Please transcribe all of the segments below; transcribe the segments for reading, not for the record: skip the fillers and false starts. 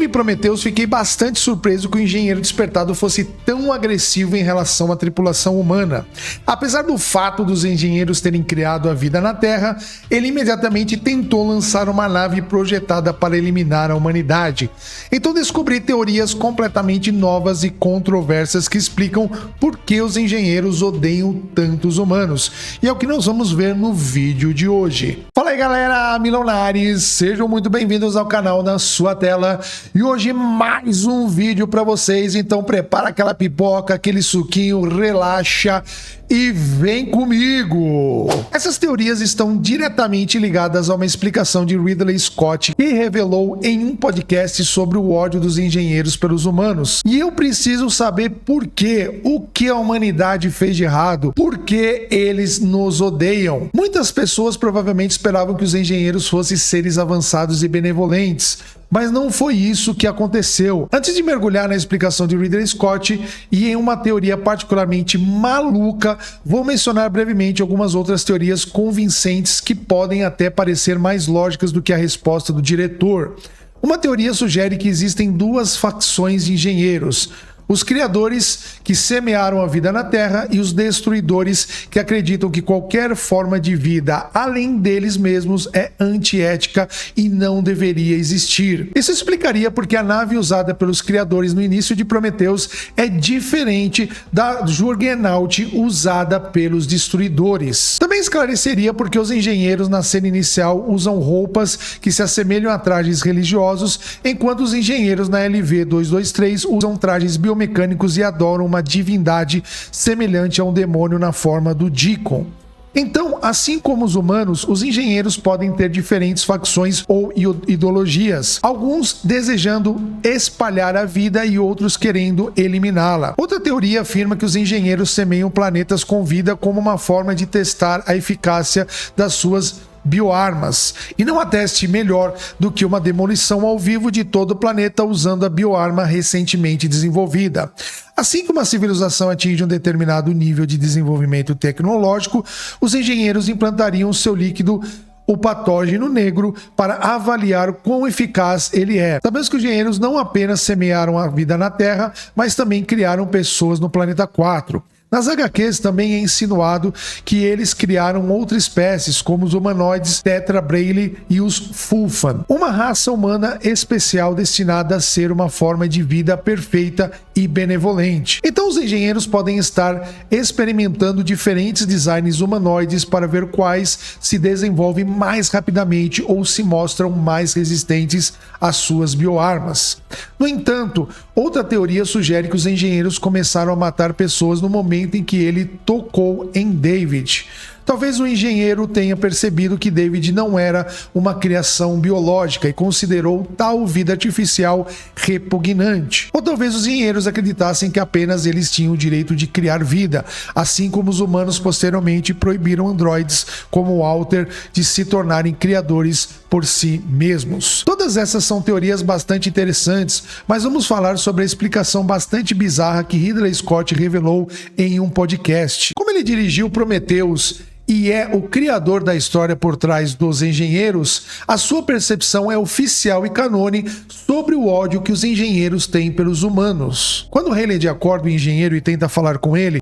vi Prometheus, fiquei bastante surpreso que o engenheiro despertado fosse tão agressivo em relação à tripulação humana. Apesar do fato dos engenheiros terem criado a vida na Terra, ele imediatamente tentou lançar uma nave projetada para eliminar a humanidade. Então descobri teorias completamente novas e controversas que explicam por que os engenheiros odeiam tanto os humanos. E é o que nós vamos ver no vídeo de hoje. Fala aí galera, Milonares, sejam muito bem-vindos ao canal Na Sua Tela. E hoje mais um vídeo para vocês, então prepara aquela pipoca, aquele suquinho, relaxa e vem comigo! Essas teorias estão diretamente ligadas a uma explicação de Ridley Scott que revelou em um podcast sobre o ódio dos engenheiros pelos humanos. E eu preciso saber por quê, o que a humanidade fez de errado, por que eles nos odeiam. Muitas pessoas provavelmente esperavam que os engenheiros fossem seres avançados e benevolentes, mas não foi isso que aconteceu. Antes de mergulhar na explicação de Ridley Scott e em uma teoria particularmente maluca, vou mencionar brevemente algumas outras teorias convincentes que podem até parecer mais lógicas do que a resposta do diretor. Uma teoria sugere que existem duas facções de engenheiros: os criadores, que semearam a vida na Terra, e os destruidores, que acreditam que qualquer forma de vida além deles mesmos é antiética e não deveria existir. Isso explicaria porque a nave usada pelos criadores no início de Prometheus é diferente da Juggernaut usada pelos destruidores. Também esclareceria porque os engenheiros na cena inicial usam roupas que se assemelham a trajes religiosos, enquanto os engenheiros na LV-223 usam trajes biomecânicos e adoram uma divindade semelhante a um demônio na forma do Deacon. Então, assim como os humanos, os engenheiros podem ter diferentes facções ou ideologias, alguns desejando espalhar a vida e outros querendo eliminá-la. Outra teoria afirma que os engenheiros semeiam planetas com vida como uma forma de testar a eficácia das suas bioarmas, e não há teste melhor do que uma demolição ao vivo de todo o planeta usando a bioarma recentemente desenvolvida. Assim que uma civilização atinge um determinado nível de desenvolvimento tecnológico, os engenheiros implantariam seu líquido, o patógeno negro, para avaliar quão eficaz ele é. Sabemos que os engenheiros não apenas semearam a vida na Terra, mas também criaram pessoas no planeta 4. Nas HQs também é insinuado que eles criaram outras espécies, como os humanoides Tetra Braille e os Fulfan, uma raça humana especial destinada a ser uma forma de vida perfeita e benevolente. Então os engenheiros podem estar experimentando diferentes designs humanoides para ver quais se desenvolvem mais rapidamente ou se mostram mais resistentes às suas bioarmas. No entanto, outra teoria sugere que os engenheiros começaram a matar pessoas no momento em que ele tocou em David. Talvez o engenheiro tenha percebido que David não era uma criação biológica e considerou tal vida artificial repugnante. Ou talvez os engenheiros acreditassem que apenas eles tinham o direito de criar vida, assim como os humanos posteriormente proibiram androides como Walter de se tornarem criadores por si mesmos. Todas essas são teorias bastante interessantes, mas vamos falar sobre a explicação bastante bizarra que Ridley Scott revelou em um podcast. Como ele dirigiu Prometheus e é o criador da história por trás dos engenheiros, a sua percepção é oficial e canônica sobre o ódio que os engenheiros têm pelos humanos. Quando Heyland acorda o engenheiro e tenta falar com ele,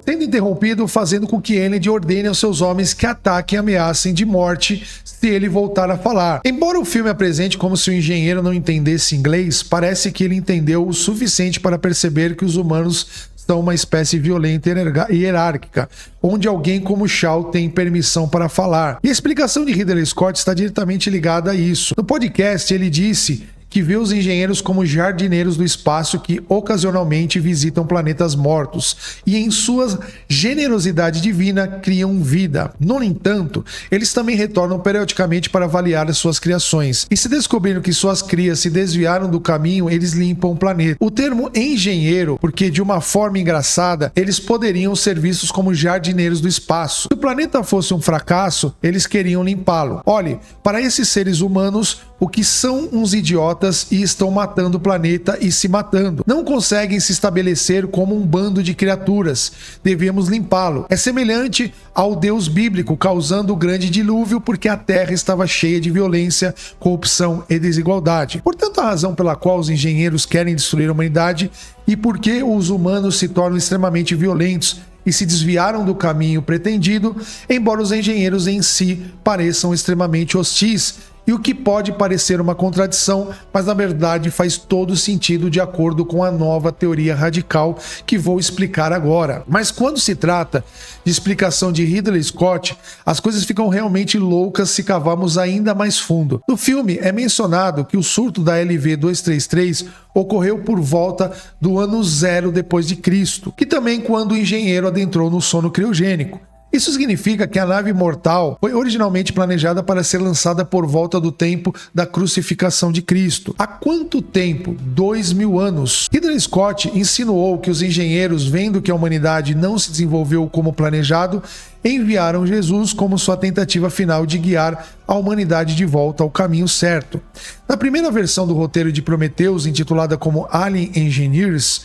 sendo interrompido, fazendo com que Heyland ordene aos seus homens que ataquem e ameacem de morte se ele voltar a falar. Embora o filme apresente como se o engenheiro não entendesse inglês, parece que ele entendeu o suficiente para perceber que os humanos são uma espécie violenta e hierárquica, onde alguém como Shaw tem permissão para falar. E a explicação de Ridley Scott está diretamente ligada a isso. No podcast ele disse que vê os engenheiros como jardineiros do espaço que ocasionalmente visitam planetas mortos e em sua generosidade divina criam vida. No entanto, eles também retornam periodicamente para avaliar as suas criações, e se descobriram que suas crias se desviaram do caminho, eles limpam o planeta. O termo engenheiro, porque de uma forma engraçada, eles poderiam ser vistos como jardineiros do espaço. Se o planeta fosse um fracasso, eles queriam limpá-lo. Olhe, para esses seres humanos, o que são uns idiotas e estão matando o planeta e se matando. Não conseguem se estabelecer como um bando de criaturas. Devemos limpá-lo. É semelhante ao Deus bíblico causando o grande dilúvio porque a Terra estava cheia de violência, corrupção e desigualdade. Portanto, a razão pela qual os engenheiros querem destruir a humanidade e por que os humanos se tornam extremamente violentos e se desviaram do caminho pretendido, embora os engenheiros em si pareçam extremamente hostis, e o que pode parecer uma contradição, mas na verdade faz todo sentido de acordo com a nova teoria radical que vou explicar agora. Mas quando se trata de explicação de Ridley Scott, as coisas ficam realmente loucas se cavarmos ainda mais fundo. No filme é mencionado que o surto da LV-233 ocorreu por volta do ano 0 depois de Cristo, que também quando o engenheiro adentrou no sono criogênico. Isso significa que a nave mortal foi originalmente planejada para ser lançada por volta do tempo da crucificação de Cristo. Há quanto tempo? 2000 anos. Ridley Scott insinuou que os engenheiros, vendo que a humanidade não se desenvolveu como planejado, enviaram Jesus como sua tentativa final de guiar a humanidade de volta ao caminho certo. Na primeira versão do roteiro de Prometheus, intitulada como Alien Engineers,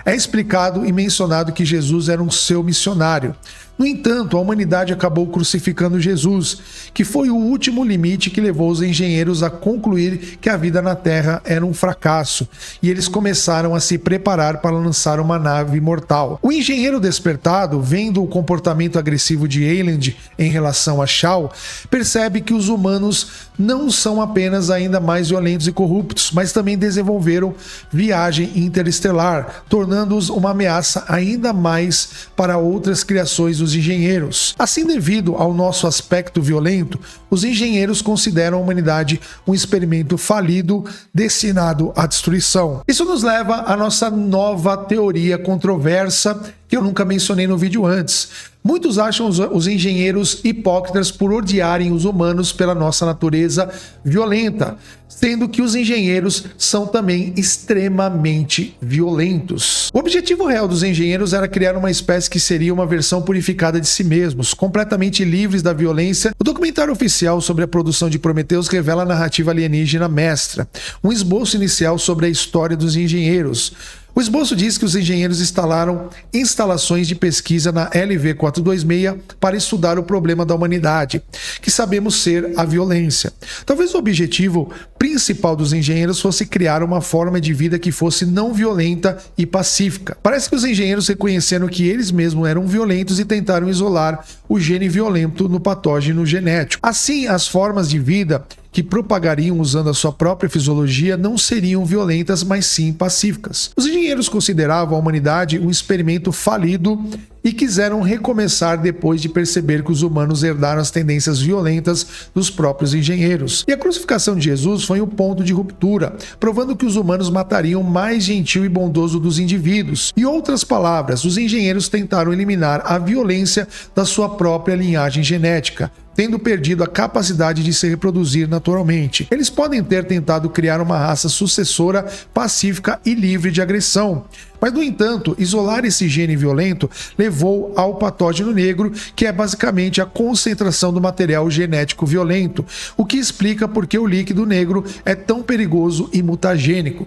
é explicado e mencionado que Jesus era um seu missionário. No entanto, a humanidade acabou crucificando Jesus, que foi o último limite que levou os engenheiros a concluir que a vida na Terra era um fracasso, e eles começaram a se preparar para lançar uma nave mortal. O engenheiro despertado, vendo o comportamento agressivo de Eyland em relação a Shaw, percebe que os humanos não são apenas ainda mais violentos e corruptos, mas também desenvolveram viagem interestelar, tornando-os uma ameaça ainda mais para outras criações dos engenheiros. Assim, devido ao nosso aspecto violento, os engenheiros consideram a humanidade um experimento falido destinado à destruição. Isso nos leva à nossa nova teoria controversa que eu nunca mencionei no vídeo antes. Muitos acham os engenheiros hipócritas por odiarem os humanos pela nossa natureza violenta, sendo que os engenheiros são também extremamente violentos. O objetivo real dos engenheiros era criar uma espécie que seria uma versão purificada de si mesmos, completamente livres da violência. O documentário oficial sobre a produção de Prometheus revela a narrativa alienígena mestra, um esboço inicial sobre a história dos engenheiros. O esboço diz que os engenheiros instalaram instalações de pesquisa na LV-426 para estudar o problema da humanidade, que sabemos ser a violência. Talvez o objetivo principal dos engenheiros fosse criar uma forma de vida que fosse não violenta e pacífica. Parece que os engenheiros reconheceram que eles mesmos eram violentos e tentaram isolar o gene violento no patógeno genético. Assim, as formas de vida que propagariam usando a sua própria fisiologia não seriam violentas, mas sim pacíficas. Os engenheiros consideravam a humanidade um experimento falido e quiseram recomeçar depois de perceber que os humanos herdaram as tendências violentas dos próprios engenheiros. E a crucificação de Jesus foi um ponto de ruptura, provando que os humanos matariam o mais gentil e bondoso dos indivíduos. Em outras palavras, os engenheiros tentaram eliminar a violência da sua própria linhagem genética, tendo perdido a capacidade de se reproduzir naturalmente. Eles podem ter tentado criar uma raça sucessora, pacífica e livre de agressão. Mas, no entanto, isolar esse gene violento levou ao patógeno negro, que é basicamente a concentração do material genético violento, o que explica por que o líquido negro é tão perigoso e mutagênico.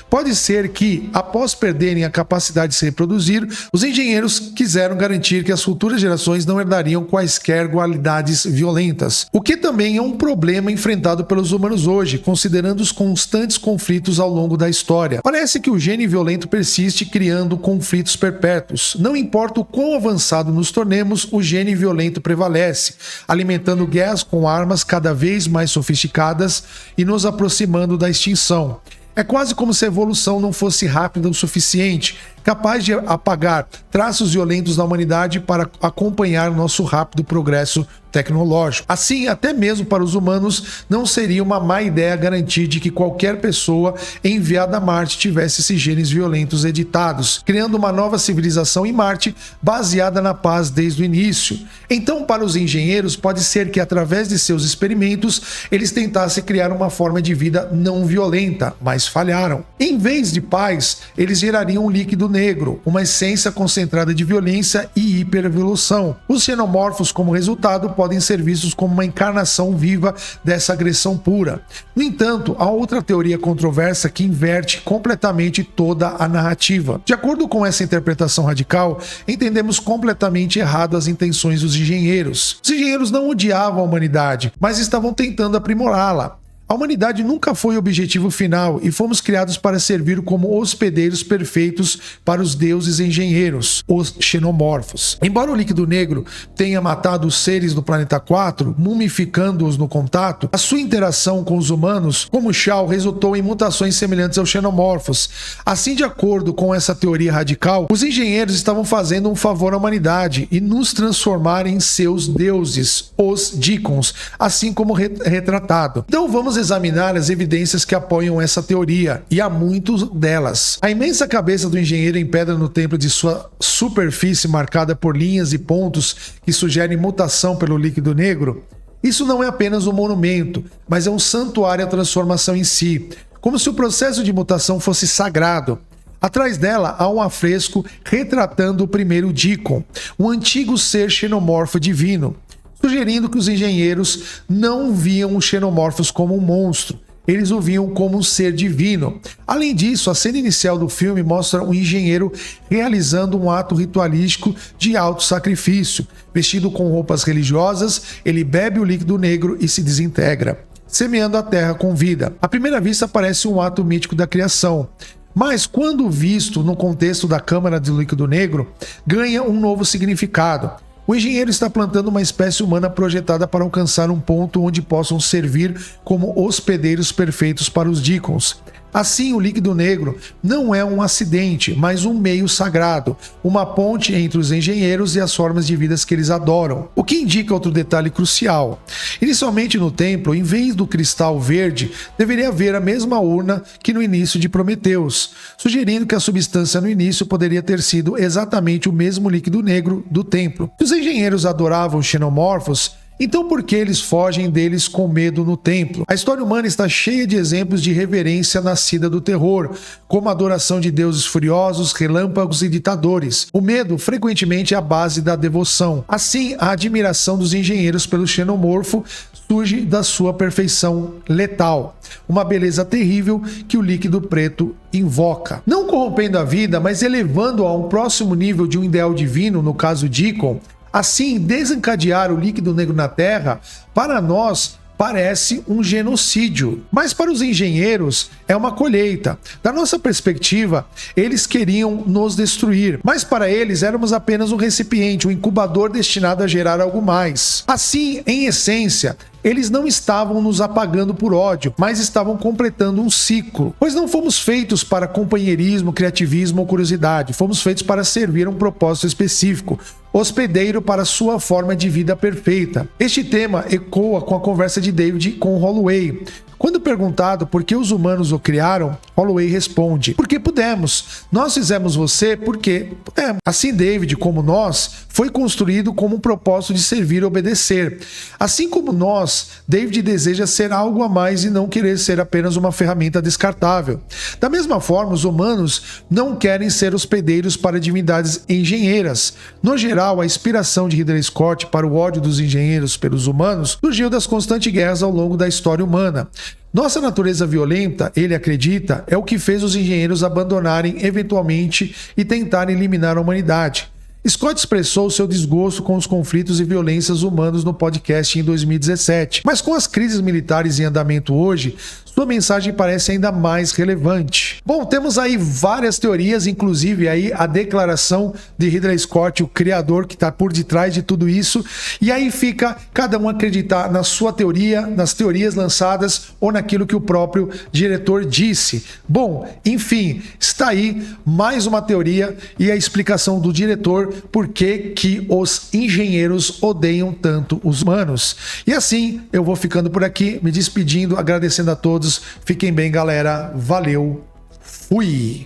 Pode ser que, após perderem a capacidade de se reproduzir, os engenheiros quiseram garantir que as futuras gerações não herdariam quaisquer qualidades violentas, o que também é um problema enfrentado pelos humanos hoje, considerando os constantes conflitos ao longo da história. Parece que o gene violento persiste, criando conflitos perpétuos. Não importa o quão avançado nos tornemos, o gene violento prevalece, alimentando guerras com armas cada vez mais sofisticadas e nos aproximando da extinção. É quase como se a evolução não fosse rápida o suficiente, capaz de apagar traços violentos da humanidade para acompanhar nosso rápido progresso tecnológico. Assim, até mesmo para os humanos, não seria uma má ideia garantir de que qualquer pessoa enviada a Marte tivesse esses genes violentos editados, criando uma nova civilização em Marte baseada na paz desde o início. Então, para os engenheiros, pode ser que através de seus experimentos, eles tentassem criar uma forma de vida não violenta, mas falharam. Em vez de paz, eles gerariam um líquido negro, uma essência concentrada de violência e hiperevolução. Os xenomorfos, como resultado, podem ser vistos como uma encarnação viva dessa agressão pura. No entanto, há outra teoria controversa que inverte completamente toda a narrativa. De acordo com essa interpretação radical, entendemos completamente errado as intenções dos engenheiros. Os engenheiros não odiavam a humanidade, mas estavam tentando aprimorá-la. A humanidade nunca foi o objetivo final e fomos criados para servir como hospedeiros perfeitos para os deuses engenheiros, os xenomorfos. Embora o líquido negro tenha matado os seres do planeta 4, mumificando-os no contato, a sua interação com os humanos, como Shaw, resultou em mutações semelhantes aos xenomorfos. Assim, de acordo com essa teoria radical, os engenheiros estavam fazendo um favor à humanidade e nos transformar em seus deuses, os Deacons, assim como retratado. Então vamos examinar as evidências que apoiam essa teoria, e há muitas delas. A imensa cabeça do engenheiro em pedra no templo de sua superfície marcada por linhas e pontos que sugerem mutação pelo líquido negro. Isso não é apenas um monumento, mas é um santuário à transformação em si, como se o processo de mutação fosse sagrado. Atrás dela há um afresco retratando o primeiro Deacon, um antigo ser xenomorfo divino, sugerindo que os engenheiros não viam os xenomorfos como um monstro, eles o viam como um ser divino. Além disso, a cena inicial do filme mostra um engenheiro realizando um ato ritualístico de auto-sacrifício. Vestido com roupas religiosas, ele bebe o líquido negro e se desintegra, semeando a terra com vida. À primeira vista parece um ato mítico da criação, mas quando visto no contexto da Câmara do Líquido Negro, ganha um novo significado. O engenheiro está plantando uma espécie humana projetada para alcançar um ponto onde possam servir como hospedeiros perfeitos para os Deacons. Assim, o líquido negro não é um acidente, mas um meio sagrado, uma ponte entre os engenheiros e as formas de vida que eles adoram. O que indica outro detalhe crucial. Inicialmente no templo, em vez do cristal verde, deveria haver a mesma urna que no início de Prometeus, sugerindo que a substância no início poderia ter sido exatamente o mesmo líquido negro do templo. Se os engenheiros adoravam os xenomorfos, então por que eles fogem deles com medo no templo? A história humana está cheia de exemplos de reverência nascida do terror, como a adoração de deuses furiosos, relâmpagos e ditadores. O medo frequentemente é a base da devoção. Assim, a admiração dos engenheiros pelo xenomorfo surge da sua perfeição letal, uma beleza terrível que o líquido preto invoca. Não corrompendo a vida, mas elevando-a a um próximo nível de um ideal divino, no caso Deacon. Assim, desencadear o líquido negro na Terra, para nós, parece um genocídio. Mas para os engenheiros, é uma colheita. Da nossa perspectiva, eles queriam nos destruir. Mas para eles, éramos apenas um recipiente, um incubador destinado a gerar algo mais. Assim, em essência, eles não estavam nos apagando por ódio, mas estavam completando um ciclo. Pois não fomos feitos para companheirismo, criativismo ou curiosidade. Fomos feitos para servir um propósito específico, hospedeiro para sua forma de vida perfeita. Este tema ecoa com a conversa de David com Holloway. Quando perguntado por que os humanos o criaram, Holloway responde: porque pudemos. Nós fizemos você porque pudemos. Assim, David, como nós, foi construído como um propósito de servir e obedecer. Assim como nós, David deseja ser algo a mais e não querer ser apenas uma ferramenta descartável. Da mesma forma, os humanos não querem ser hospedeiros para divindades engenheiras. No geral, a inspiração de Ridley Scott para o ódio dos engenheiros pelos humanos surgiu das constantes guerras ao longo da história humana. Nossa natureza violenta, ele acredita, é o que fez os engenheiros abandonarem eventualmente e tentarem eliminar a humanidade. Scott expressou seu desgosto com os conflitos e violências humanos no podcast em 2017, mas com as crises militares em andamento hoje, sua mensagem parece ainda mais relevante. Bom, temos aí várias teorias, inclusive aí a declaração de Ridley Scott, o criador que está por detrás de tudo isso, e aí fica cada um acreditar na sua teoria, nas teorias lançadas ou naquilo que o próprio diretor disse. Bom, enfim, está aí mais uma teoria e a explicação do diretor por que os engenheiros odeiam tanto os humanos. E assim, eu vou ficando por aqui, me despedindo, agradecendo a todos. Fiquem bem, galera. Valeu. Fui.